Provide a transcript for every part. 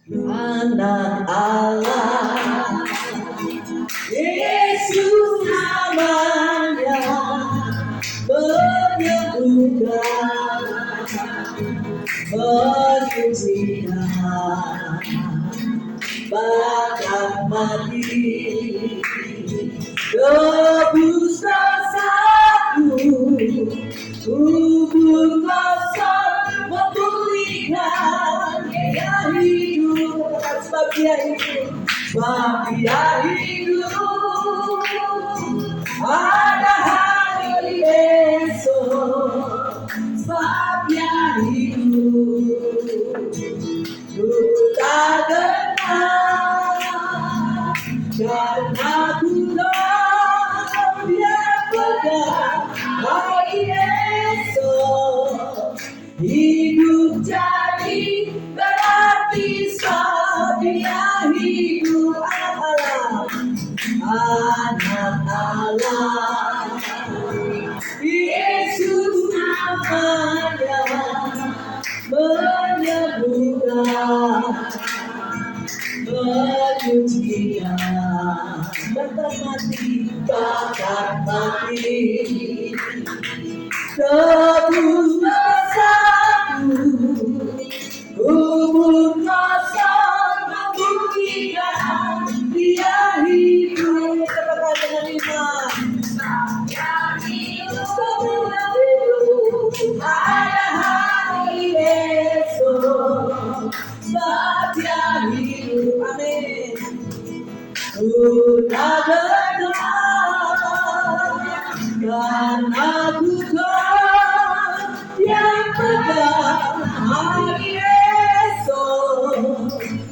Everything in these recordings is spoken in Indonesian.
Anak Allah, Yesus namanya menyembuhkan, menyucikan, bahkan mati, tebus dosaku, kubur kosong memulihkan. Dia hidup, sebab dia hidup, sebab dia hidup. Ada hari esok, sebab dia hidup. Duka genap, karena ku tahu dia pegang hari esok. Hidup jadi berarti saat dia hidup. Anak Allah, Yesus namanya menyembuhkan, menyucikan, bahkan mati, tebus dosaku, kubur kosong membuktikan dia hidup. Katakan dengan iman, ada hari esok, sebab dia hidup. Amin. Sudah benar, karena ku tahu yang pegang hari esok.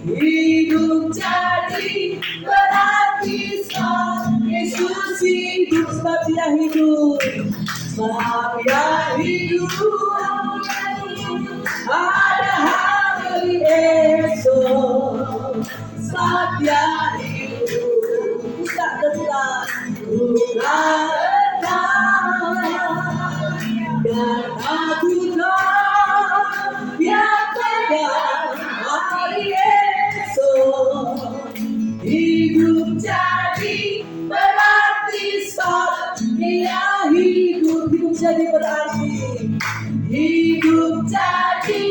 Hidup jadi berarti saat Yesus hidup, sebab dia hidup, sebab dia hidup. Ada hari esok, sebab dia hidup. Tak tenang, tak tenang, dan aku tahu dia pegang hari esok. Hidup jadi berarti saat dia hidup. Hidup jadi berarti, hidup jadi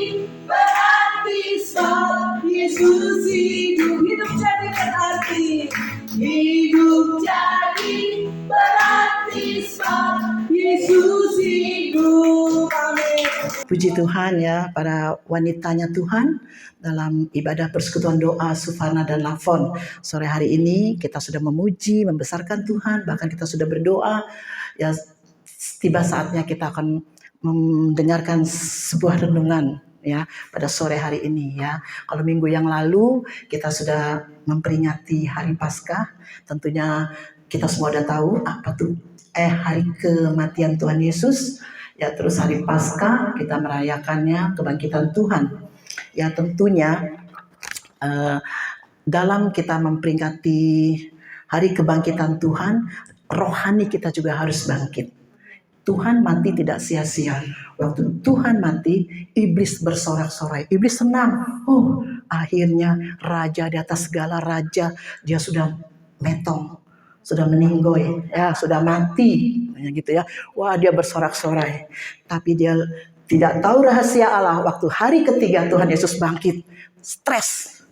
berarti saat Yesus hidup. Hidup jadi berarti, hidup jadi berarti saat Yesus hidup. Amin. Puji Tuhan ya, para wanitanya Tuhan dalam ibadah persekutuan doa Sufana dan Lafon. Sore hari ini kita sudah memuji, membesarkan Tuhan, bahkan kita sudah berdoa. Ya, tiba saatnya kita akan mendengarkan sebuah renungan ya pada sore hari ini ya. Kalau minggu yang lalu kita sudah memperingati hari Paskah, tentunya kita semua sudah tahu apa tuh hari kematian Tuhan Yesus. Ya, terus hari Paskah kita merayakannya kebangkitan Tuhan. Ya, tentunya dalam kita memperingati hari kebangkitan Tuhan, rohani kita juga harus bangkit. Tuhan mati tidak sia-sia. Waktu Tuhan mati, iblis bersorak-sorai. Iblis senang. Oh, akhirnya raja di atas segala raja, dia sudah metong, sudah meninggoy, ya sudah mati, gitu ya. Wah, dia bersorak-sorai. Tapi dia tidak tahu rahasia Allah. Waktu hari ketiga Tuhan Yesus bangkit, stres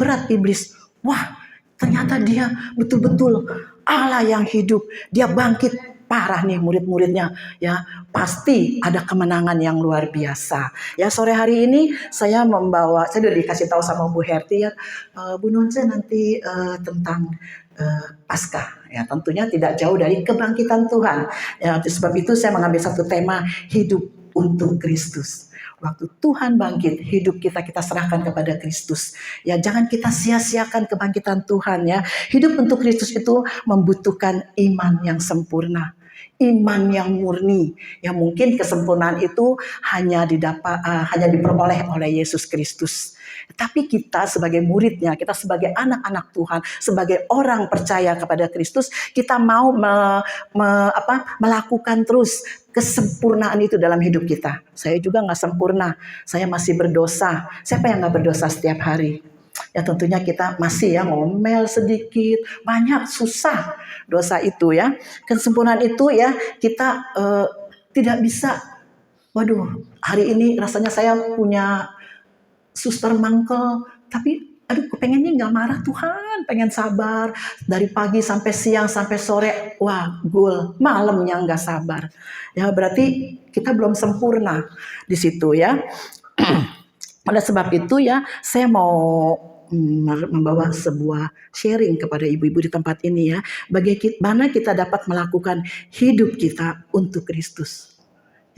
berat iblis. Wah, ternyata dia betul-betul Allah yang hidup. Dia bangkit. Parah nih murid-muridnya ya, pasti ada kemenangan yang luar biasa ya. Sore hari ini saya udah dikasih tahu sama Bu Herti ya, Bu Nunce nanti tentang Paskah ya, tentunya tidak jauh dari kebangkitan Tuhan ya. Sebab itu saya mengambil satu tema, hidup untuk Kristus. Waktu Tuhan bangkit, hidup kita serahkan kepada Kristus. Ya, jangan kita sia-siakan kebangkitan Tuhan ya. Hidup untuk Kristus itu membutuhkan iman yang sempurna. iman yang murni. Ya mungkin kesempurnaan itu hanya diperoleh oleh Yesus Kristus. Tapi kita sebagai muridnya, kita sebagai anak-anak Tuhan, sebagai orang percaya kepada Kristus, kita mau melakukan terus kesempurnaan itu dalam hidup kita. Saya juga nggak sempurna, saya masih berdosa. Siapa yang nggak berdosa setiap hari? Ya tentunya kita masih ya ngomel sedikit, banyak susah dosa itu ya. Kesempurnaan itu ya kita tidak bisa. Waduh, hari ini rasanya saya punya suster mangkel, tapi aduh kepengennya nggak marah Tuhan, pengen sabar dari pagi sampai siang sampai sore, wah gul, malamnya nggak sabar. Ya berarti kita belum sempurna di situ ya. Oleh sebab itu ya, saya mau membawa sebuah sharing kepada ibu-ibu di tempat ini ya. Bagaimana kita dapat melakukan hidup kita untuk Kristus.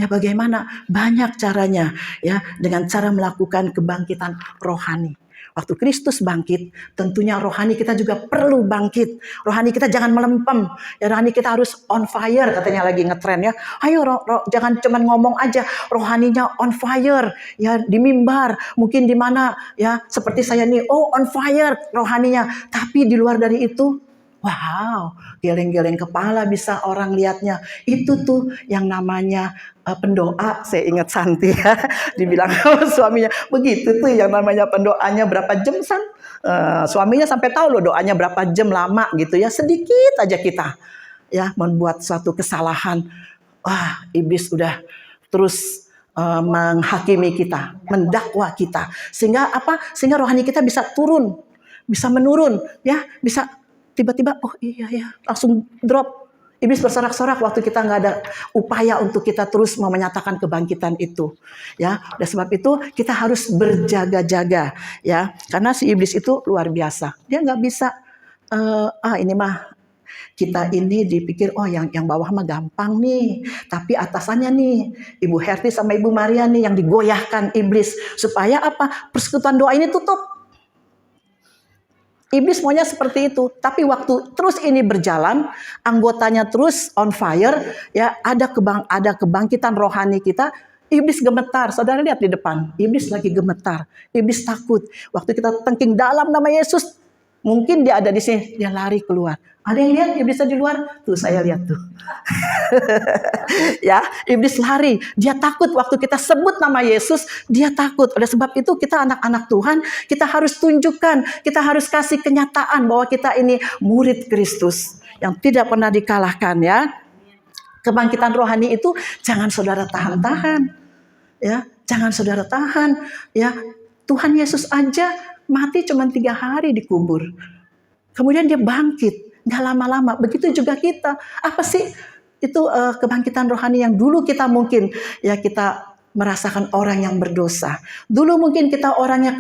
Ya bagaimana? Banyak caranya ya, dengan cara melakukan kebangkitan rohani. Waktu Kristus bangkit, tentunya rohani kita juga perlu bangkit. Rohani kita jangan melempem. Ya, rohani kita harus on fire, katanya lagi ngetren ya. Ayo jangan cuma ngomong aja, rohaninya on fire. Ya di mimbar, mungkin di mana ya seperti saya nih, oh on fire rohaninya. Tapi di luar dari itu, wow, geleng-geleng kepala bisa orang lihatnya. Itu tuh yang namanya pendoa. Saya ingat Santi ya, dibilang suaminya begitu tuh yang namanya pendoanya berapa jam San? Suaminya sampai tahu loh doanya berapa jam lama gitu ya. Sedikit aja kita ya membuat suatu kesalahan, wah iblis udah terus menghakimi kita, mendakwa kita. Sehingga apa? Sehingga rohani kita bisa turun, bisa menurun ya, bisa tiba-tiba oh iya ya langsung drop. Iblis bersorak-sorak waktu kita nggak ada upaya untuk kita terus mau menyatakan kebangkitan itu, ya. Dan sebab itu kita harus berjaga-jaga, ya. Karena si iblis itu luar biasa. Dia nggak bisa, ini mah kita ini dipikir oh yang bawah mah gampang nih, tapi atasannya nih Ibu Herti sama Ibu Maria nih yang digoyahkan iblis supaya apa? Persekutuan doa ini tutup. Iblis maunya seperti itu, tapi waktu terus ini berjalan, anggotanya terus on fire, ya ada kebangkitan rohani kita, iblis gemetar. Saudara lihat di depan, iblis lagi gemetar, iblis takut. Waktu kita tengking dalam nama Yesus, mungkin dia ada di sini, dia lari keluar. Ada yang lihat iblisnya di luar? Tuh saya lihat tuh. Ya, iblis lari. Dia takut waktu kita sebut nama Yesus, dia takut. Oleh sebab itu kita anak-anak Tuhan, kita harus tunjukkan, kita harus kasih kenyataan bahwa kita ini murid Kristus yang tidak pernah dikalahkan ya. Kebangkitan rohani itu jangan saudara tahan-tahan. Ya, jangan saudara tahan ya. Tuhan Yesus aja mati cuma 3 hari dikubur. Kemudian dia bangkit. Gak lama-lama, begitu juga kita. Apa sih itu kebangkitan rohani yang dulu kita mungkin ya kita merasakan orang yang berdosa. Dulu mungkin kita orangnya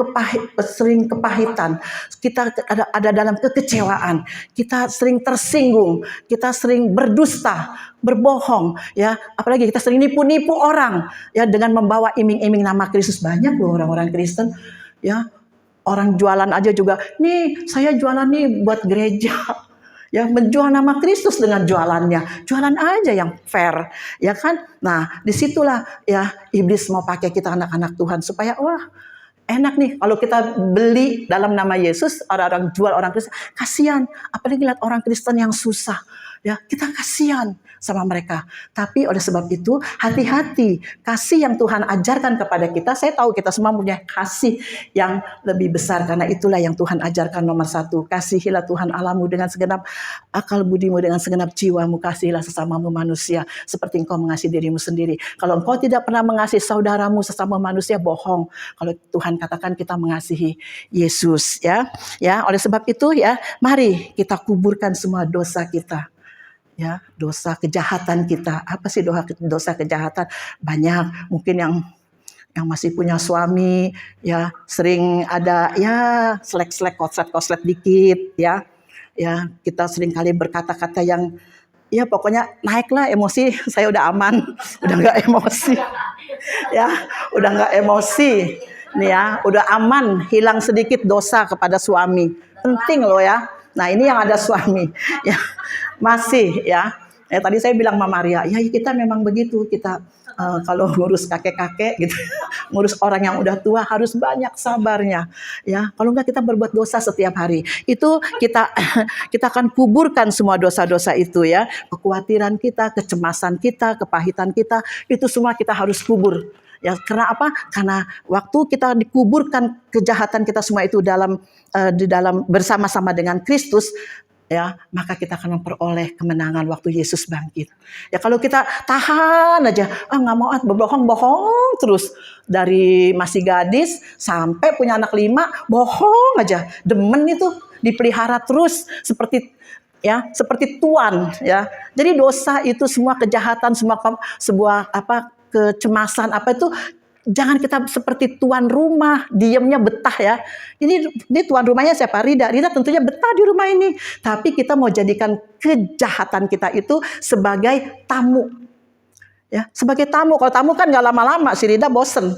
sering kepahitan, kita ada dalam kekecewaan, kita sering tersinggung, kita sering berdusta, berbohong, ya apalagi kita sering nipu-nipu orang, ya dengan membawa iming-iming nama Kristus. Banyak loh orang-orang Kristen, ya orang jualan aja juga. Nih saya jualan nih buat gereja. Ya menjual nama Kristus dengan jualannya, jualan aja yang fair, ya kan? Nah disitulah ya iblis mau pakai kita anak-anak Tuhan supaya wah enak nih kalau kita beli dalam nama Yesus, orang-orang jual orang Kristen, kasihan. Apalagi lihat orang Kristen yang susah, ya kita kasihan sama mereka. Tapi oleh sebab itu hati-hati, kasih yang Tuhan ajarkan kepada kita. Saya tahu kita semua punya kasih yang lebih besar, karena itulah yang Tuhan ajarkan nomor 1. Kasihilah Tuhan Allahmu dengan segenap akal budimu, dengan segenap jiwamu. Kasihilah sesamamu manusia seperti engkau mengasihi dirimu sendiri. Kalau engkau tidak pernah mengasihi saudaramu sesama manusia, bohong. Kalau Tuhan katakan kita mengasihi Yesus, ya. Ya, oleh sebab itu ya, mari kita kuburkan semua dosa kita. Ya, dosa kejahatan kita. Apa sih dosa kejahatan? Banyak. Mungkin yang masih punya suami, ya sering ada ya selek-selek, koslet-koslet dikit, ya. Ya, kita sering kali berkata-kata yang ya pokoknya naiklah emosi. Saya udah aman, udah nggak emosi. Ya, udah nggak emosi. Nih ya, udah aman, hilang sedikit dosa kepada suami. Penting loh ya. Nah, ini yang ada suami, ya. Masih ya Tadi saya bilang sama Maria, ya kita memang begitu, kita kalau ngurus kakek-kakek gitu, ngurus orang yang udah tua harus banyak sabarnya, ya. Kalau enggak kita berbuat dosa setiap hari, itu kita kita akan kuburkan semua dosa-dosa itu ya, kekhawatiran kita, kecemasan kita, kepahitan kita, itu semua kita harus kubur. Ya, karena apa? Karena waktu kita dikuburkan kejahatan kita semua itu di dalam bersama-sama dengan Kristus, ya, maka kita akan memperoleh kemenangan waktu Yesus bangkit. Ya, kalau kita tahan aja, nggak mau bohong terus dari masih gadis sampai punya anak 5, bohong aja, demen itu dipelihara terus seperti tuan, ya. Jadi dosa itu semua kejahatan, semua sebuah kecemasan itu, jangan kita seperti tuan rumah, diamnya betah ya. Ini tuan rumahnya siapa? Rida tentunya betah di rumah ini. Tapi kita mau jadikan kejahatan kita itu sebagai tamu. Ya, sebagai tamu. Kalau tamu kan nggak lama-lama, si Rida bosen.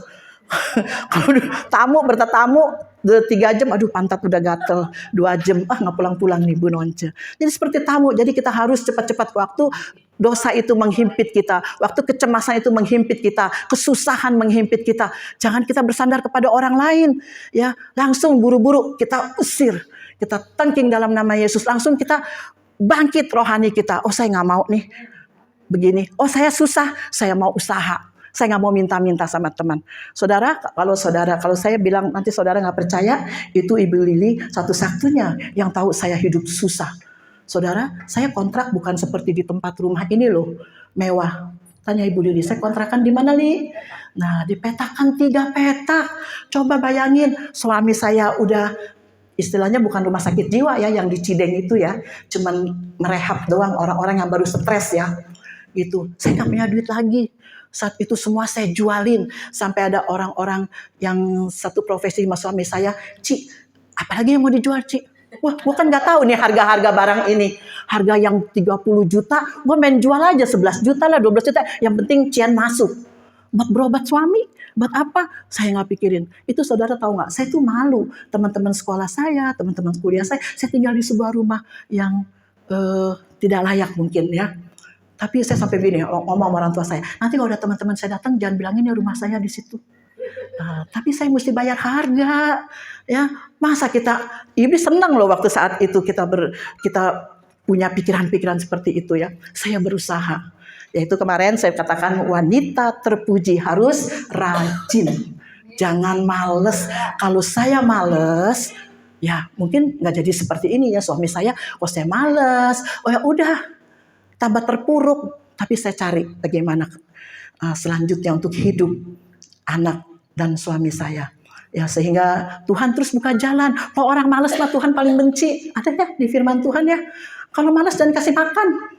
Kalau bertetamu 3 jam, aduh pantat udah gatel. 2 jam, nggak pulang-pulang nih Bu Nonce. Jadi seperti tamu, jadi kita harus cepat-cepat waktu dosa itu menghimpit kita, waktu kecemasan itu menghimpit kita, kesusahan menghimpit kita. Jangan kita bersandar kepada orang lain, ya. Langsung buru-buru kita usir, kita tangking dalam nama Yesus. Langsung kita bangkit rohani kita. Oh, saya nggak mau nih begini. Oh, saya susah, saya mau usaha. Saya nggak mau minta-minta sama teman. Saudara, kalau saya bilang nanti saudara nggak percaya, itu Ibu Lili satu-satunya yang tahu saya hidup susah. Saudara, saya kontrak bukan seperti di tempat rumah ini loh, mewah. Tanya Ibu Lili, saya kontrakan di mana, Li? Nah, dipetakan 3 petak. Coba bayangin, suami saya udah istilahnya bukan rumah sakit jiwa ya, yang di Cideng itu ya, cuman merehab doang orang-orang yang baru stres ya. Gitu. Saya nggak punya duit lagi. Saat itu semua saya jualin. Sampai ada orang-orang yang satu profesi sama suami saya, Ci, apalagi yang mau dijual, Ci? Wah, gue kan nggak tahu nih harga-harga barang ini. Harga yang 30 juta, gue main jual aja 11 juta lah, 12 juta. Yang penting cian masuk. Buat berobat suami, buat apa? Saya nggak pikirin. Itu saudara tahu nggak? Saya tuh malu. Teman-teman sekolah saya, teman-teman kuliah saya tinggal di sebuah rumah yang tidak layak mungkin ya. Tapi saya sampai gini, ngomong sama orang tua saya, nanti kalau ada teman-teman saya datang, jangan bilangin ya rumah saya di situ. Nah, tapi saya mesti bayar harga, ya. Masa iblis senang loh waktu saat itu kita punya pikiran-pikiran seperti itu ya. Saya berusaha. Yaitu kemarin saya katakan wanita terpuji harus rajin. Jangan males. Kalau saya males, ya mungkin nggak jadi seperti ini ya. Suami saya, saya males. Oh ya udah, tambah terpuruk. Tapi saya cari bagaimana selanjutnya untuk hidup anak dan suami saya. Ya, sehingga Tuhan terus buka jalan. Kalau orang malas lah Tuhan paling benci. Ada ya di firman Tuhan ya. Kalau malas jangan kasih makan.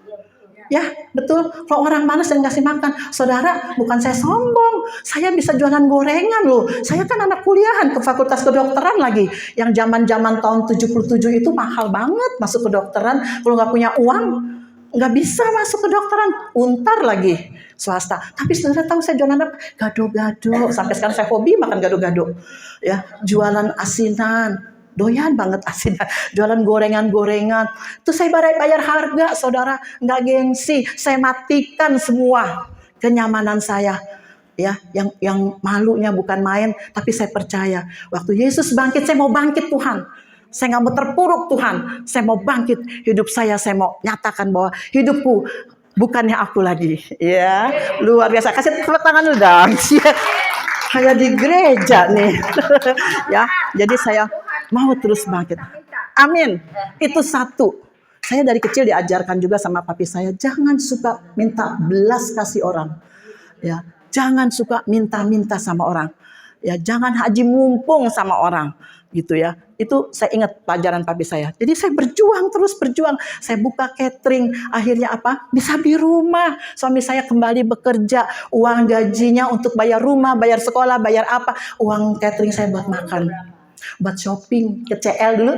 Ya, betul. Kalau orang malas jangan kasih makan. Saudara, bukan saya sombong. Saya bisa jualan gorengan loh. Saya kan anak kuliahan ke Fakultas Kedokteran lagi. Yang zaman-zaman tahun 77 itu mahal banget masuk kedokteran. Kalau nggak punya uang, nggak bisa masuk kedokteran. Untar lagi swasta. Tapi saudara tahu saya jualan apa? Gado-gado. Sampai sekarang saya hobi makan gado-gado. Ya, jualan asinan. Doyan banget asinan. Jualan gorengan-gorengan. Terus saya bayar harga, saudara. Nggak gengsi. Saya matikan semua kenyamanan saya. Ya, yang malunya bukan main, tapi saya percaya. Waktu Yesus bangkit, saya mau bangkit Tuhan. Saya nggak mau terpuruk Tuhan. Saya mau bangkit hidup saya mau nyatakan bahwa hidupku bukannya aku lagi. Ya, luar biasa. Kasih tepuk tangan dulu dong. Kayak di gereja nih. Ya, jadi saya mau terus bangkit. Amin. Itu satu. Saya dari kecil diajarkan juga sama papi saya, jangan suka minta belas kasih orang. Ya, jangan suka minta-minta sama orang. Ya, jangan haji mumpung sama orang. Gitu ya. Itu saya ingat pelajaran papi saya. Jadi saya terus berjuang. Saya buka catering. Akhirnya apa? Bisa di rumah. Suami saya kembali bekerja. Uang gajinya untuk bayar rumah, bayar sekolah, bayar apa. Uang catering saya buat makan. Buat shopping ke CL dulu.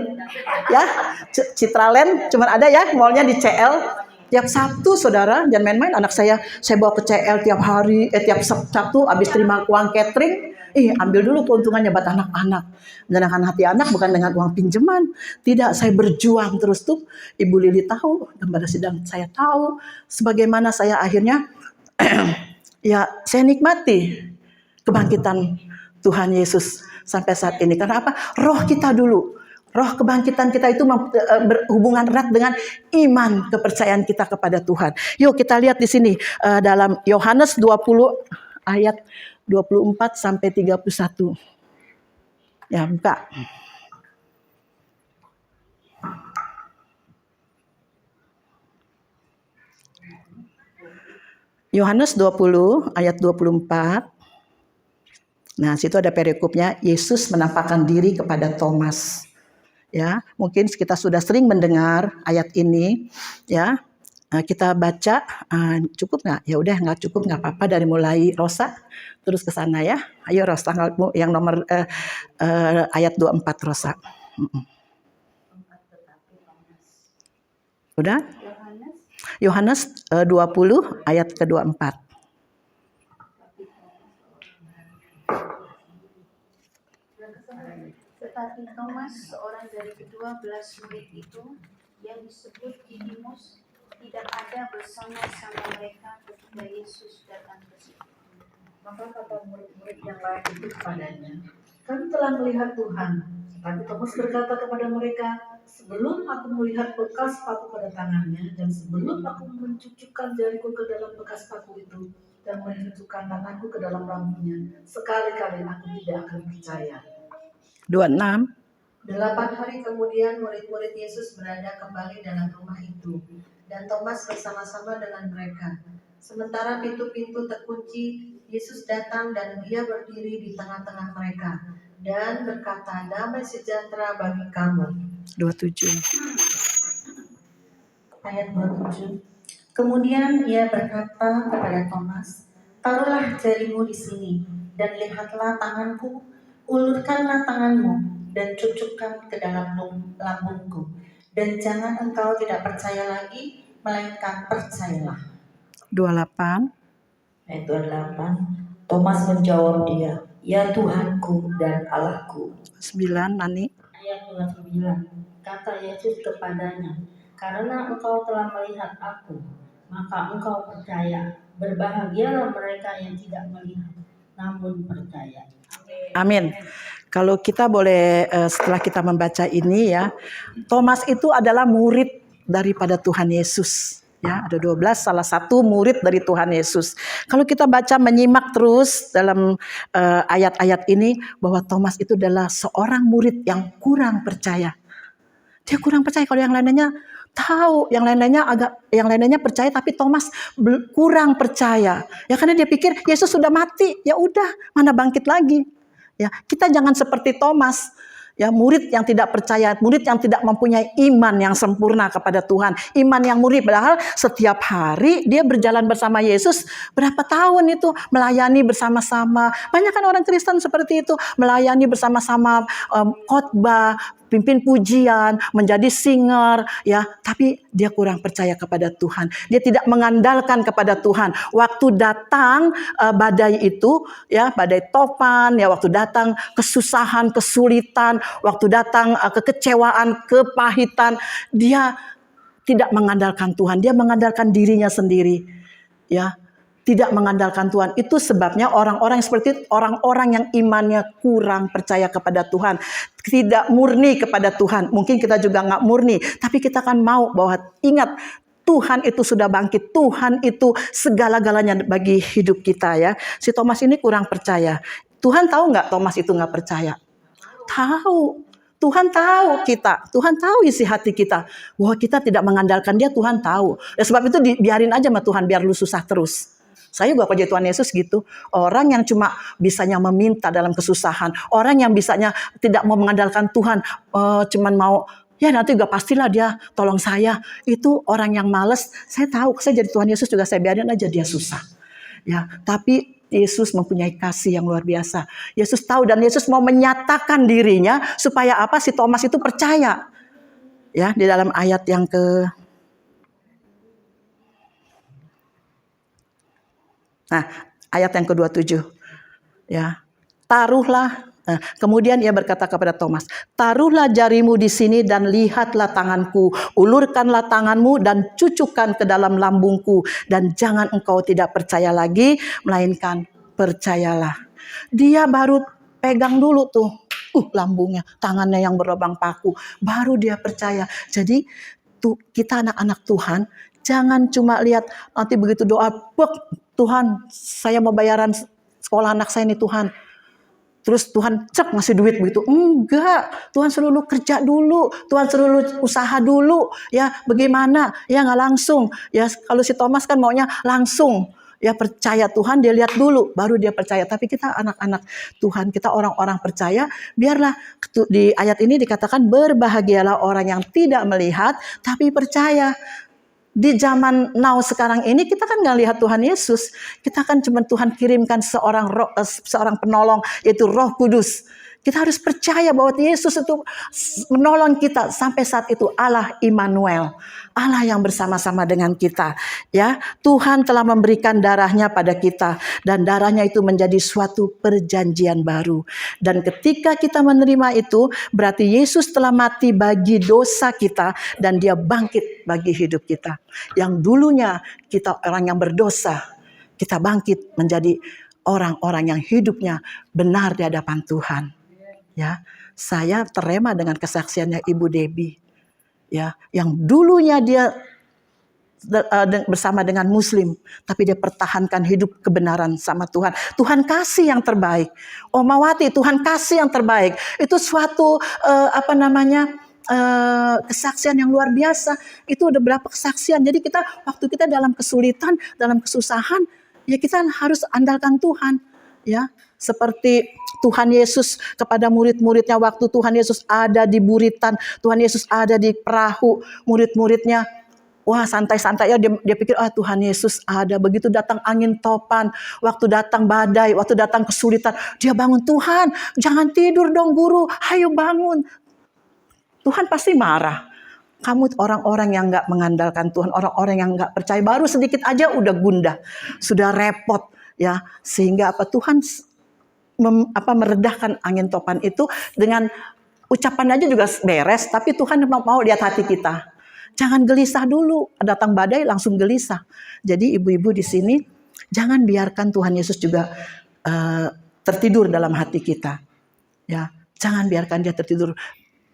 Ya, Citraland cuman ada ya mallnya di CL. Tiap Sabtu saudara, jangan main-main anak saya bawa ke CL tiap hari, tiap Sabtu habis terima uang catering. ambil dulu keuntungannya buat anak-anak. Menyenangkan hati anak bukan dengan uang pinjaman. Tidak, saya berjuang terus tuh. Ibu Lili tahu, dan pada sidang saya tahu. Sebagaimana saya akhirnya, ya saya nikmati kebangkitan Tuhan Yesus sampai saat ini. Karena apa? Roh kita dulu. Roh kebangkitan kita itu berhubungan erat dengan iman kepercayaan kita kepada Tuhan. Yuk kita lihat di sini dalam Yohanes 20 ayat 24 sampai 31. Ya, buka. Yohanes 20 ayat 24. Nah, situ ada perikopnya, Yesus menampakkan diri kepada Thomas. Ya, mungkin kita sudah sering mendengar ayat ini, ya. Kita baca, cukup nggak? Ya udah nggak cukup nggak apa-apa, dari mulai Rosa terus ke sana ya. Ayo Rosa, yang nomor ayat 24 Rosa. Udah? Yohanes 20 ayat ke-24. Tetapi Thomas, seorang dari kedua belas murid itu, yang disebut Didimus, tidak ada bersama-sama mereka ketika Yesus datang ke situ. Maka kata murid-murid yang lain itu kepadanya, kami telah melihat Tuhan. Tetapi Thomas berkata kepada mereka, sebelum aku melihat bekas paku pada tangannya, dan sebelum aku mencucukkan jariku ke dalam bekas paku itu, dan mencucukkan tanganku ke dalam rambutnya, sekali-kali aku tidak akan percaya. 26. 8 hari kemudian murid-murid Yesus berada kembali dalam rumah itu, dan Thomas bersama-sama dengan mereka. Sementara pintu-pintu terkunci, Yesus datang dan dia berdiri di tengah-tengah mereka dan berkata, damai sejahtera bagi kamu. 27. Ayat 27. Kemudian ia berkata kepada Thomas, taruhlah jarimu di sini dan lihatlah tanganku, ulurkanlah tanganmu dan cucukkan ke dalam lambungku, dan jangan engkau tidak percaya lagi, melainkan percayalah. 28. Ayat 28. Thomas menjawab dia, ya Tuhanku dan Allahku. 9 Nani. Ayat 29. Kata Yesus kepadanya, karena engkau telah melihat aku, maka engkau percaya. Berbahagialah mereka yang tidak melihat, namun percaya. Amin. Kalau kita boleh, setelah kita membaca ini ya, Thomas itu adalah murid daripada Tuhan Yesus. Ya, ada 12, salah satu murid dari Tuhan Yesus. Kalau kita baca menyimak terus dalam ayat-ayat ini, bahwa Thomas itu adalah seorang murid yang kurang percaya. Dia kurang percaya. Kalau yang lainnya tahu, yang lainnya percaya, tapi Thomas kurang percaya. Ya karena dia pikir Yesus sudah mati, ya udah, mana bangkit lagi. Ya, kita jangan seperti Thomas. Ya, murid yang tidak percaya, murid yang tidak mempunyai iman yang sempurna kepada Tuhan. Iman yang murni, padahal setiap hari dia berjalan bersama Yesus berapa tahun itu, melayani bersama-sama. Banyak kan orang Kristen seperti itu, melayani bersama-sama, khotbah, pimpin pujian, menjadi singer, ya, tapi dia kurang percaya kepada Tuhan. Dia tidak mengandalkan kepada Tuhan. Waktu datang badai itu, ya, badai topan, ya, waktu datang kesusahan, kesulitan, waktu datang kekecewaan, kepahitan, dia tidak mengandalkan Tuhan. Dia mengandalkan dirinya sendiri, ya. Tidak mengandalkan Tuhan. Itu sebabnya orang-orang seperti itu, orang-orang yang imannya kurang percaya kepada Tuhan, tidak murni kepada Tuhan. Mungkin kita juga nggak murni, tapi kita kan mau bahwa ingat, Tuhan itu sudah bangkit. Tuhan itu segala-galanya bagi hidup kita, ya. Si Thomas ini kurang percaya. Tuhan tahu nggak Thomas itu nggak percaya? Tahu. Tuhan tahu kita, Tuhan tahu isi hati kita, bahwa kita tidak mengandalkan Dia. Tuhan tahu. Ya, sebab itu biarin aja sama Tuhan, biar lu susah terus. Saya juga kerja Tuhan Yesus gitu. Orang yang cuma bisanya meminta dalam kesusahan, orang yang bisanya tidak mau mengandalkan Tuhan, cuman mau, ya nanti juga pastilah Dia tolong saya. Itu orang yang males. Saya tahu, saya jadi Tuhan Yesus juga, saya biarin aja dia susah. Ya, tapi Yesus mempunyai kasih yang luar biasa. Yesus tahu, dan Yesus mau menyatakan dirinya supaya apa? Si Thomas itu percaya. Ya, di dalam ayat yang ayat yang ke-27. Ya. taruhlah. Nah, kemudian ia berkata kepada Thomas, taruhlah jarimu di sini dan lihatlah tanganku, ulurkanlah tanganmu dan cucukkan ke dalam lambungku, dan jangan engkau tidak percaya lagi, melainkan percayalah. Dia baru pegang dulu tuh, lambungnya, tangannya yang berlubang paku, baru dia percaya. Jadi kita anak-anak Tuhan, jangan cuma lihat nanti begitu doa, Tuhan saya mau bayaran sekolah anak saya nih Tuhan. Terus Tuhan cek ngasih duit begitu. Enggak, Tuhan suruh lu kerja dulu, Tuhan suruh lu usaha dulu. Ya bagaimana? Ya nggak langsung. Ya kalau si Thomas kan maunya langsung. Ya percaya Tuhan, dia lihat dulu, baru dia percaya. Tapi kita anak-anak Tuhan, kita orang-orang percaya, biarlah di ayat ini dikatakan berbahagialah orang yang tidak melihat, tapi percaya. Di zaman now sekarang ini kita kan nggak lihat Tuhan Yesus, kita kan cuma Tuhan kirimkan seorang penolong yaitu Roh Kudus. Kita harus percaya bahwa Yesus itu menolong kita sampai saat itu, Allah Immanuel, Allah yang bersama-sama dengan kita. Ya, Tuhan telah memberikan darahnya pada kita dan darahnya itu menjadi suatu perjanjian baru. Dan ketika kita menerima itu, berarti Yesus telah mati bagi dosa kita dan dia bangkit bagi hidup kita. Yang dulunya kita orang yang berdosa, kita bangkit menjadi orang-orang yang hidupnya benar di hadapan Tuhan. Ya, saya terema dengan kesaksiannya Ibu Debbie. Ya, yang dulunya dia bersama dengan Muslim, tapi dia pertahankan hidup kebenaran sama Tuhan. Tuhan kasih yang terbaik. Omawati, Tuhan kasih yang terbaik. Itu suatu kesaksian yang luar biasa. Itu udah berapa kesaksian. Jadi waktu kita dalam kesulitan, dalam kesusahan, ya kita harus andalkan Tuhan. Ya, seperti Tuhan Yesus kepada murid-muridnya waktu Tuhan Yesus ada di buritan, Tuhan Yesus ada di perahu, murid-muridnya wah santai-santai ya, dia pikir Tuhan Yesus ada. Begitu datang angin topan, waktu datang badai, waktu datang kesulitan, dia bangun, Tuhan jangan tidur dong guru, ayo bangun. Tuhan pasti marah. Kamu orang-orang yang gak mengandalkan Tuhan, orang-orang yang gak percaya, baru sedikit aja udah gundah, sudah repot. Ya, sehingga Tuhan meredahkan angin topan itu dengan ucapan aja juga beres, tapi Tuhan mau lihat hati kita. Jangan gelisah dulu, datang badai langsung gelisah. Jadi ibu-ibu di sini jangan biarkan Tuhan Yesus juga tertidur dalam hati kita. Ya, jangan biarkan dia tertidur.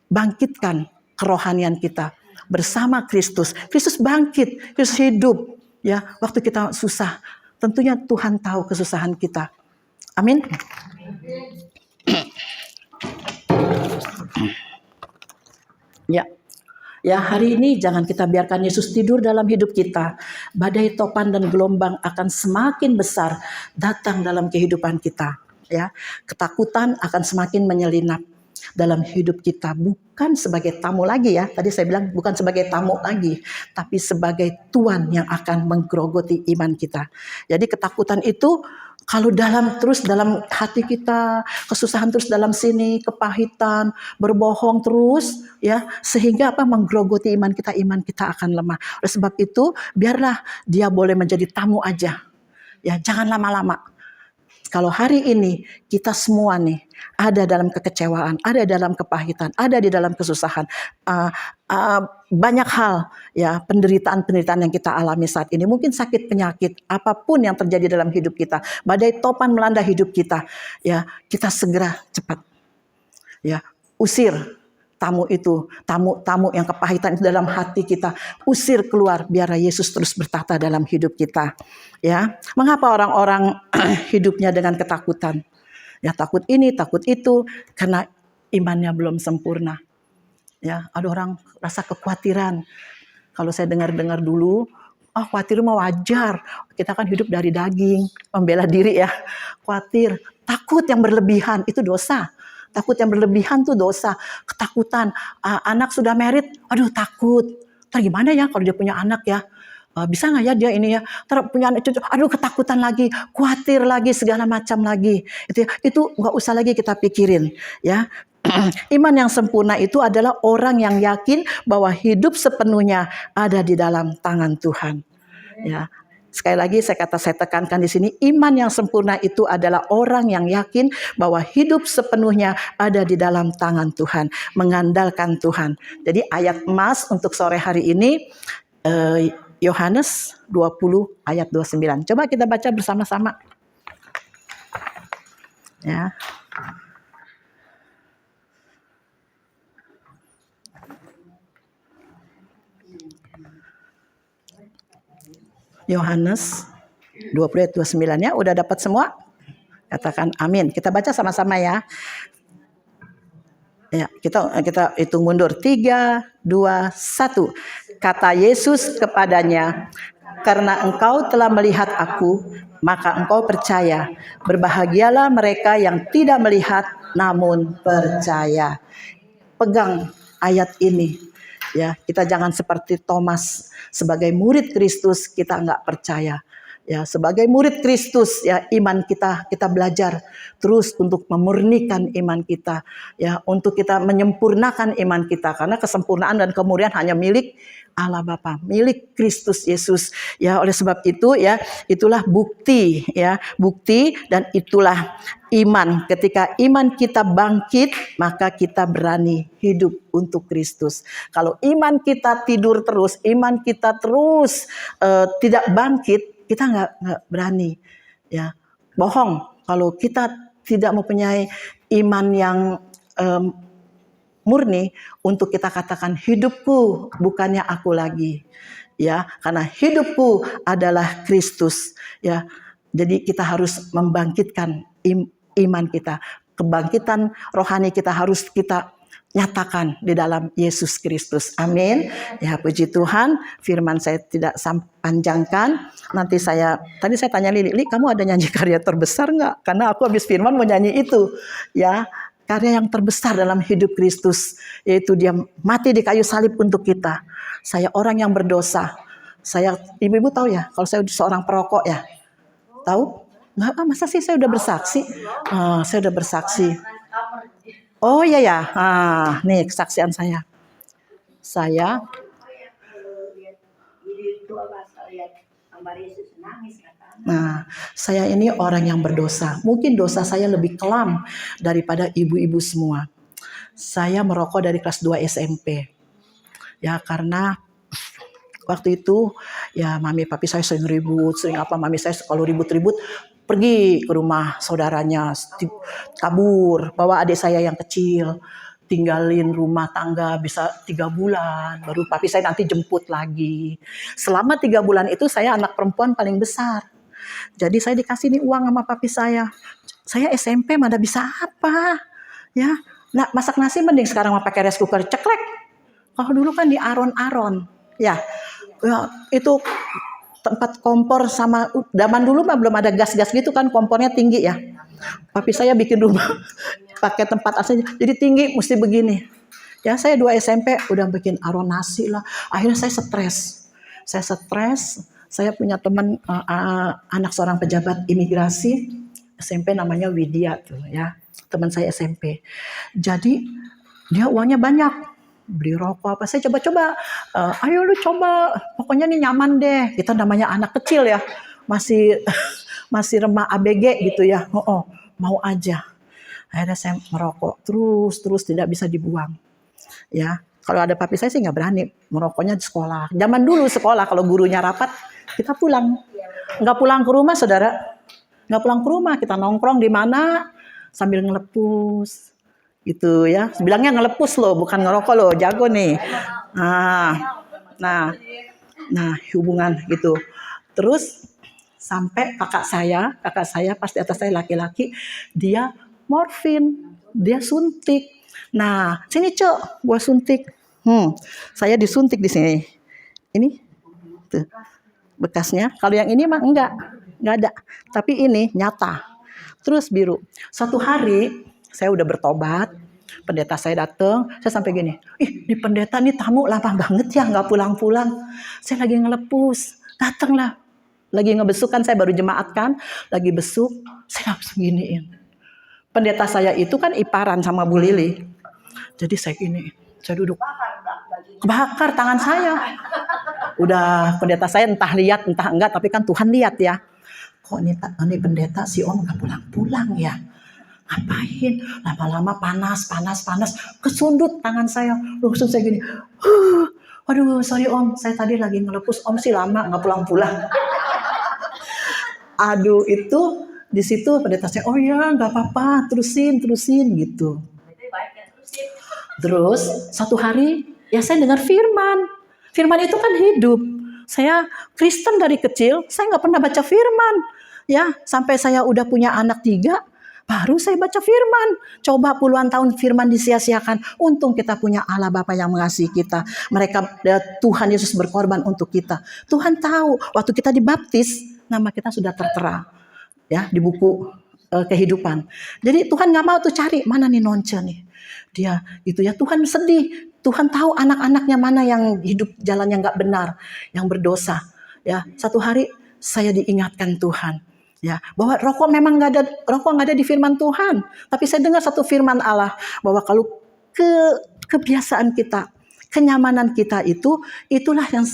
Bangkitkan kerohanian kita bersama Kristus. Kristus bangkit, Kristus hidup. Ya, waktu kita susah. Tentunya Tuhan tahu kesusahan kita. Amin. Ya, hari ini jangan kita biarkan Yesus tidur dalam hidup kita. Badai topan dan gelombang akan semakin besar datang dalam kehidupan kita. Ya, ketakutan akan semakin menyelinap dalam hidup kita, bukan sebagai tamu lagi ya. Tadi saya bilang bukan sebagai tamu lagi, tapi sebagai Tuhan yang akan menggerogoti iman kita. Jadi ketakutan itu kalau terus dalam hati kita, kesusahan terus dalam sini, kepahitan, berbohong terus ya, sehingga menggerogoti iman kita akan lemah. Oleh sebab itu, biarlah dia boleh menjadi tamu aja. Ya, jangan lama-lama. Kalau hari ini kita semua nih ada dalam kekecewaan, ada dalam kepahitan, ada di dalam kesusahan, banyak hal ya, penderitaan-penderitaan yang kita alami saat ini, mungkin sakit penyakit, apapun yang terjadi dalam hidup kita, badai topan melanda hidup kita, ya kita segera cepat ya usir tamu itu, tamu yang kepahitan itu dalam hati kita, usir keluar, biar Yesus terus bertata dalam hidup kita. Ya, mengapa orang-orang hidupnya dengan ketakutan? Ya, takut ini, takut itu, karena imannya belum sempurna. Ya, ada orang rasa kekhawatiran. Kalau saya dengar dulu, khawatir mah wajar. Kita kan hidup dari daging, membela diri ya. Khawatir, takut yang berlebihan itu dosa. Takut yang berlebihan tuh dosa. Ketakutan, anak sudah married, aduh takut. Ntar gimana ya kalau dia punya anak ya? Bisa nggak ya dia ini ya? Ntar punya anak cucu, aduh ketakutan lagi, khawatir lagi, segala macam lagi. Itu nggak usah lagi kita pikirin ya. Iman yang sempurna itu adalah orang yang yakin bahwa hidup sepenuhnya ada di dalam tangan Tuhan. Ya, Sekali lagi saya tekankan di sini, iman yang sempurna itu adalah orang yang yakin bahwa hidup sepenuhnya ada di dalam tangan Tuhan, mengandalkan Tuhan. Jadi ayat emas untuk sore hari ini Yohanes 20 ayat 29. Coba kita baca bersama-sama. Ya. Yohanes 20 ayat 29 ya, udah dapat semua? Katakan amin. Kita baca sama-sama ya. Ya, kita hitung mundur. 3, 2, 1. Kata Yesus kepadanya, "Karena engkau telah melihat aku, maka engkau percaya. Berbahagialah mereka yang tidak melihat namun percaya." Pegang ayat ini. Ya, kita jangan seperti Thomas, sebagai murid Kristus kita nggak percaya. Ya, sebagai murid Kristus ya, iman kita belajar terus untuk memurnikan iman kita, ya, untuk kita menyempurnakan iman kita, karena kesempurnaan dan kemurnian hanya milik Allah Bapa, milik Kristus Yesus. Ya, oleh sebab itu ya, itulah bukti ya, bukti dan itulah iman. Ketika iman kita bangkit, maka kita berani hidup untuk Kristus. Kalau iman kita tidur terus, iman kita terus tidak bangkit, kita nggak berani. Ya, bohong kalau kita tidak mempunyai iman yang murni untuk kita katakan hidupku bukannya aku lagi, ya, karena hidupku adalah Kristus, ya. Jadi kita harus membangkitkan iman kita, kebangkitan rohani kita harus kita nyatakan di dalam Yesus Kristus. Amin. Ya, puji Tuhan. Firman saya tidak panjangkan. Tadi saya tanya Lili, kamu ada nyanyi karya terbesar nggak? Karena aku habis firman mau nyanyi itu, ya. Karya yang terbesar dalam hidup Kristus, yaitu dia mati di kayu salib untuk kita. Saya orang yang berdosa. Ibu-ibu tahu ya, kalau saya seorang perokok ya. Tahu? Nggak, masa sih saya udah bersaksi? Saya udah bersaksi. Oh iya ya, nih kesaksian saya. Saya ini orang yang berdosa. Mungkin dosa saya lebih kelam daripada ibu-ibu semua. Saya merokok dari kelas 2 SMP. Ya, karena waktu itu ya mami papi saya sering ribut, mami saya kalau ribut-ribut pergi ke rumah saudaranya, kabur, bawa adik saya yang kecil, tinggalin rumah tangga bisa 3 bulan, baru papi saya nanti jemput lagi. Selama 3 bulan itu saya anak perempuan paling besar. Jadi saya dikasih nih uang sama papi saya. Saya SMP mana bisa apa? Ya, nah masak nasi mending sekarang mau pakai rice cooker ceklek. Kalau dulu kan di aron-aron, ya itu tempat kompor sama zaman dulu mah belum ada gas-gas gitu kan, kompornya tinggi ya. Papi saya bikin rumah pakai tempat aslinya, jadi tinggi mesti begini. Ya saya 2 SMP udah bikin aron nasi lah. Akhirnya saya stres. Saya punya teman anak seorang pejabat imigrasi SMP namanya Widya tuh ya, teman saya SMP. Jadi dia uangnya banyak, beli rokok apa. Saya coba-coba, ayo lu coba, pokoknya nih nyaman deh. Kita namanya anak kecil ya, masih remah ABG gitu ya. Mau aja. Akhirnya saya merokok terus tidak bisa dibuang. Ya, kalau ada papi saya sih nggak berani merokoknya di sekolah. Zaman dulu sekolah kalau gurunya rapat kita pulang, nggak pulang ke rumah saudara, nggak pulang ke rumah, kita nongkrong di mana sambil ngelepus gitu ya. Bilangnya ngelepus loh, bukan ngerokok loh, jago nih. Nah hubungan gitu. Terus sampai kakak saya pas di atas saya laki-laki, dia morfin, dia suntik. Nah, sini Cok, gua suntik. Saya disuntik di sini. Ini tuh bekasnya. Kalau yang ini mah enggak ada. Tapi ini nyata. Terus biru. Suatu hari saya udah bertobat. Pendeta saya datang, saya sampai gini. Di pendeta nih tamu lama banget ya, nggak pulang-pulang. Saya lagi ngelepus, datanglah. Lagi ngebesuk kan, saya baru jemaat kan, lagi besuk, saya langsung giniin. Pendeta saya itu kan iparan sama Bu Lili. Jadi saya gini, saya duduk. Bakar tangan saya. Udah pendeta saya entah lihat entah enggak, tapi kan Tuhan lihat ya. Kok ini pendeta si Om nggak pulang-pulang ya? Ngapain? Lama-lama panas, kesundut tangan saya. Langsung saya gini, waduh sorry Om, saya tadi lagi ngelepus. Om sih lama nggak pulang-pulang. Aduh, itu di situ pendeta saya, oh ya nggak apa-apa, terusin gitu. Terus satu hari ya saya dengar firman itu kan hidup. Saya Kristen dari kecil, saya nggak pernah baca firman. Ya, sampai saya udah punya anak 3, baru saya baca firman. Coba puluhan tahun firman disia-siakan. Untung kita punya Allah Bapa yang mengasihi kita. Tuhan Yesus berkorban untuk kita. Tuhan tahu waktu kita dibaptis, nama kita sudah tertera ya di buku kehidupan. Jadi Tuhan nggak mau tuh cari mana nih nonce nih. Dia itu ya, Tuhan sedih. Tuhan tahu anak-anaknya mana yang hidup jalan yang nggak benar, yang berdosa. Ya, satu hari saya diingatkan Tuhan. Ya, bahwa rokok memang nggak ada di firman Tuhan. Tapi saya dengar satu firman Allah bahwa kalau kebiasaan kita, kenyamanan kita itulah yang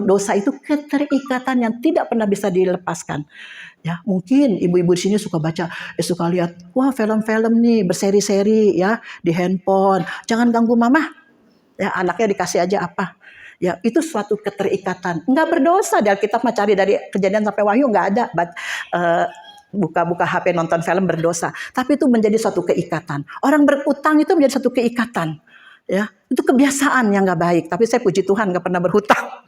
dosa itu keterikatan yang tidak pernah bisa dilepaskan. Ya, mungkin ibu-ibu di sini suka baca, suka lihat, wah film-film nih berseri-seri ya di handphone. Jangan ganggu mama. Ya, anaknya dikasih aja apa. Ya, itu suatu keterikatan. Enggak berdosa. Di Alkitab mah cari dari Kejadian sampai Wahyu enggak ada. Buka HP nonton film berdosa. Tapi itu menjadi suatu keikatan. Orang berutang itu menjadi suatu keikatan. Ya, itu kebiasaan yang enggak baik. Tapi saya puji Tuhan enggak pernah berhutang.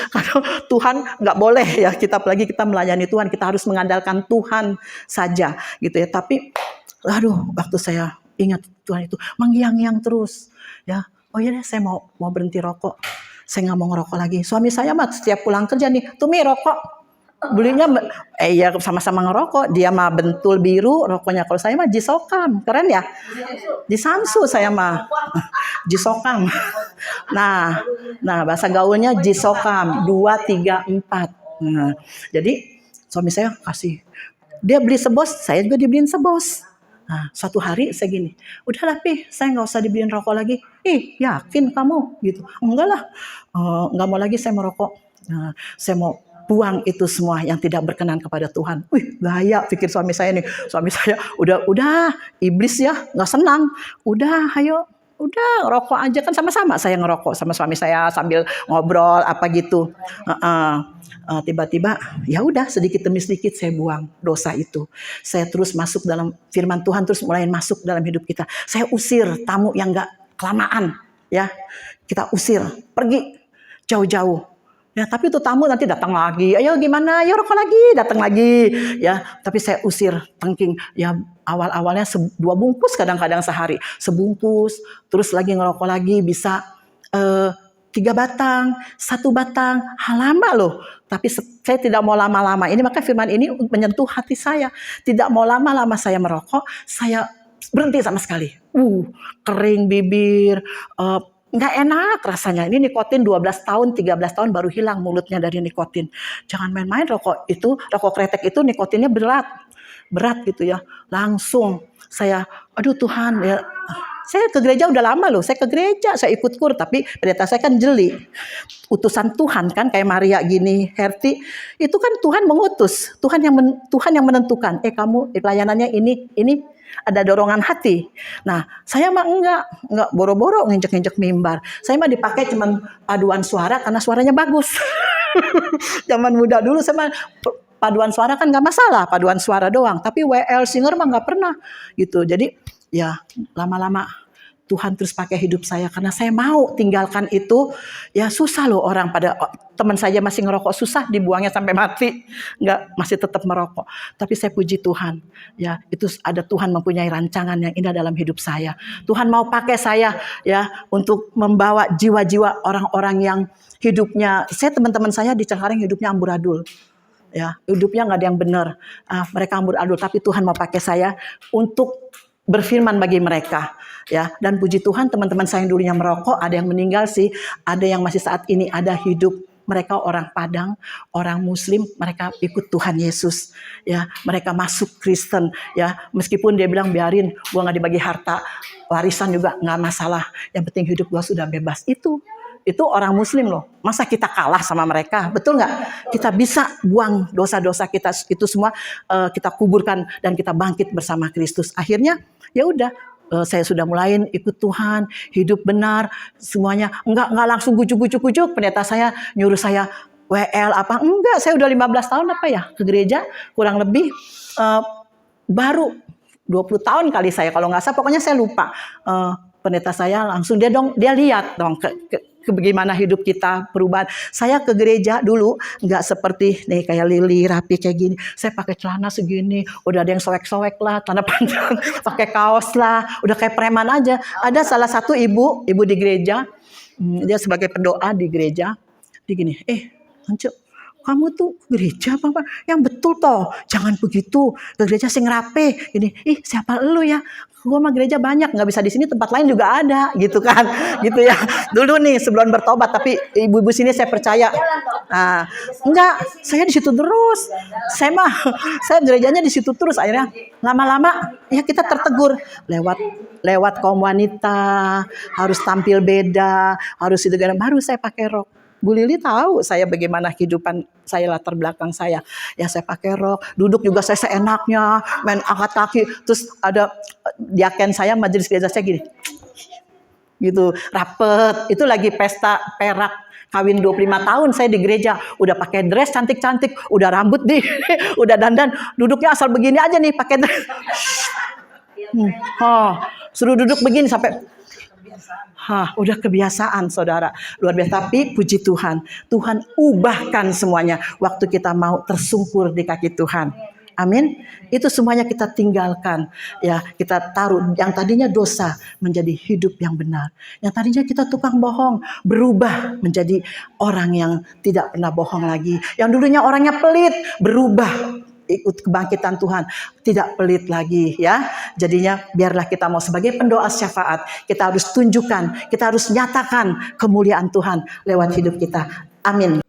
Karena Tuhan nggak boleh ya, apalagi kita melayani Tuhan, kita harus mengandalkan Tuhan saja gitu ya. Tapi waktu saya ingat Tuhan itu menghiang-hiang terus ya. Oh iya deh, saya mau berhenti rokok. Saya nggak mau ngerokok lagi. Suami saya mah setiap pulang kerja nih, Tumi rokok. Belinya ya sama-sama ngerokok. Dia mah Bentul biru rokoknya. Kalau saya mah Jisokam. Keren ya? Jisamsu saya mah. Jisokam. Nah bahasa gaulnya Jisokam 2, 3, 4. Nah, jadi suami saya kasih. Dia beli sebos, saya juga dibeliin sebos. Nah, suatu hari saya gini, udahlah Pi, saya nggak usah dibeliin rokok lagi. Ih, yakin kamu? Gitu. Enggak lah, nggak mau lagi saya merokok. Nah, saya mau buang itu semua yang tidak berkenan kepada Tuhan. Wih, gaya pikir suami saya nih. Suami saya udah iblis ya, nggak senang. Udah, ayo. Udah rokok aja, kan sama-sama saya ngerokok sama suami saya sambil ngobrol apa gitu. Tiba-tiba ya udah sedikit demi sedikit saya buang dosa itu. Saya terus masuk dalam firman Tuhan, terus mulai masuk dalam hidup kita. Saya usir tamu yang nggak kelamaan ya. Kita usir, pergi jauh-jauh. Ya, tapi itu tamu nanti datang lagi. Ayo gimana? Ayo rokok lagi, datang lagi. Ya, tapi saya usir tengking. Ya, awal-awalnya 2 bungkus kadang-kadang sehari. Sebungkus, terus lagi ngerokok lagi bisa 3 batang, 1 batang. Lama loh. Tapi saya tidak mau lama-lama. Ini maka firman ini menyentuh hati saya. Tidak mau lama-lama saya merokok, saya berhenti sama sekali. Kering bibir, nggak enak rasanya. Ini nikotin 12 tahun, 13 tahun baru hilang mulutnya dari nikotin. Jangan main-main rokok kretek itu nikotinnya berat gitu ya. Langsung saya, aduh Tuhan ya. Saya ke gereja udah lama loh. Saya ke gereja, saya ikut kur, tapi pendeta saya kan jeli. Utusan Tuhan kan kayak Maria gini, Herti. Itu kan Tuhan mengutus, Tuhan yang menentukan. Kamu pelayanannya ini ada dorongan hati. Nah, saya mah enggak boro-boro nginjek-nginjek mimbar. Saya mah dipakai cuman paduan suara karena suaranya bagus. Zaman muda dulu saya mah paduan suara kan nggak masalah, paduan suara doang. Tapi WL singer mah nggak pernah gitu. Jadi ya lama-lama Tuhan terus pakai hidup saya karena saya mau tinggalkan itu. Ya susah loh, orang pada teman saya masih ngerokok susah dibuangnya sampai mati, masih tetap merokok. Tapi saya puji Tuhan, ya itu ada Tuhan mempunyai rancangan yang indah dalam hidup saya. Tuhan mau pakai saya ya untuk membawa jiwa-jiwa orang-orang yang hidupnya, teman-teman saya di Cengkareng hidupnya amburadul. Ya, hidupnya nggak ada yang benar. Mereka amburadul, tapi Tuhan mau pakai saya untuk berfirman bagi mereka. Ya, dan puji Tuhan teman-teman saya yang dulunya merokok ada yang meninggal sih, ada yang masih saat ini ada hidup. Mereka orang Padang, orang Muslim, mereka ikut Tuhan Yesus. Ya, mereka masuk Kristen. Ya, meskipun dia bilang biarin, gua nggak dibagi harta, warisan juga nggak masalah. Yang penting hidup gua sudah bebas. Itu itu orang muslim loh. Masa kita kalah sama mereka? Betul nggak? Kita bisa buang dosa-dosa kita itu semua, kita kuburkan dan kita bangkit bersama Kristus. Akhirnya ya udah, saya sudah mulai ikut Tuhan, hidup benar, semuanya enggak langsung gujuk. Pendeta saya nyuruh saya WL apa? Enggak, saya udah 15 tahun apa ya ke gereja, kurang lebih baru 20 tahun kali saya kalau nggak salah, pokoknya saya lupa. Pendeta saya langsung dia lihat dong ke bagaimana hidup kita perubahan. Saya ke gereja dulu nggak seperti nih kayak Lili rapi kayak gini. Saya pakai celana segini, udah ada yang soek-soek lah, celana panjang, pakai kaos lah, udah kayak preman aja. Ada salah satu ibu di gereja, dia sebagai pendoa di gereja, dia gini, Once, kamu tuh ke gereja apa? Yang betul toh, jangan begitu. Ke gereja sing rapi. Ini, siapa lu ya? Gua mah gereja banyak, nggak bisa di sini, tempat lain juga ada, gitu kan? Gitu ya. Dulu nih sebelum bertobat, tapi ibu-ibu sini saya percaya. Nah, enggak, saya di situ terus. Saya gerejanya di situ terus. Akhirnya lama-lama ya kita tertegur lewat kaum wanita, harus tampil beda, harus itu baru saya pakai rok. Bu Lili tahu saya bagaimana kehidupan saya, latar belakang saya. Ya saya pakai rok, duduk juga saya seenaknya, main angkat kaki. Terus ada diaken saya, majelis gereja saya gini. Gitu, rapet. Itu lagi pesta perak kawin 25 tahun saya di gereja. Udah pakai dress cantik-cantik, udah rambut udah dandan. Duduknya asal begini aja nih pakai dress. Suruh duduk begini sampai udah kebiasaan saudara, luar biasa. Tapi puji Tuhan, Tuhan ubahkan semuanya waktu kita mau tersungkur di kaki Tuhan. Amin. Itu semuanya kita tinggalkan, ya kita taruh yang tadinya dosa menjadi hidup yang benar. Yang tadinya kita tukang bohong berubah menjadi orang yang tidak pernah bohong lagi. Yang dulunya orangnya pelit berubah ikut kebangkitan Tuhan, tidak pelit lagi ya. Jadinya biarlah kita mau sebagai pendoa syafaat, kita harus tunjukkan, kita harus nyatakan kemuliaan Tuhan lewat hidup kita. Amin.